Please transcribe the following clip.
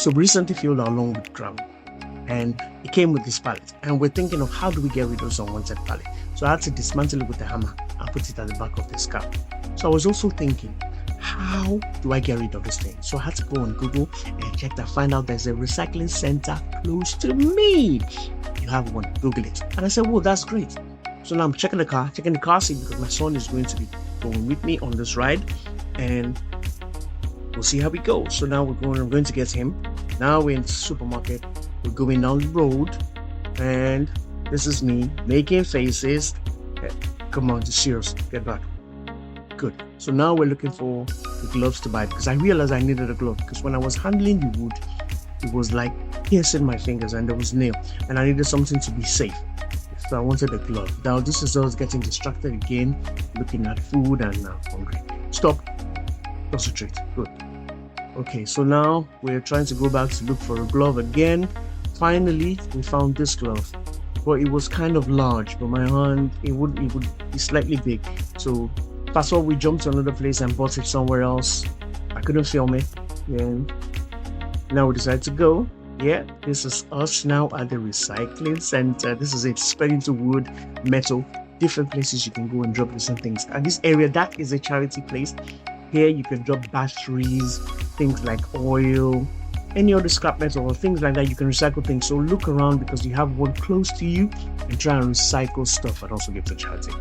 So we recently filled our loan with gravel, and it came with this pallet. And we're thinking of how do we get rid of this unwanted pallet. So I had to dismantle it with a hammer and put it at the back of this car. So I was also thinking, how do I get rid of this thing? So I had to go on Google and check to find out there's a recycling center close to me. You have one, Google it. And I said, well, that's great. So now I'm checking the car seat because my son is going to be going with me on this ride, and we'll see how we go. So now I'm going to get him. Now we're in the supermarket. We're going down the road, and this is me making faces. Come on, just serious. Get back. Good. So now we're looking for the gloves to buy because I realized I needed a glove because when I was handling the wood, it was like piercing my fingers and there was nail, and I needed something to be safe. So I wanted a glove. Now this is us getting distracted again, looking at food and now hungry. Stop. Concentrate. Good. Okay, so now we're trying to go back to look for a glove again. Finally, we found this glove, but it was kind of large. But my hand, it would be slightly big. So fast forward, we jumped to another place and bought it somewhere else. I couldn't film it, and now we decided to go. Yeah, this is us now at the recycling center. This is it, spread into wood, metal, different places you can go and drop different things. And this area, that is a charity place. Here you can drop batteries, things like oil, any other scrap metal or things like that. You can recycle things. So look around because you have one close to you and try and recycle stuff and also give to charity.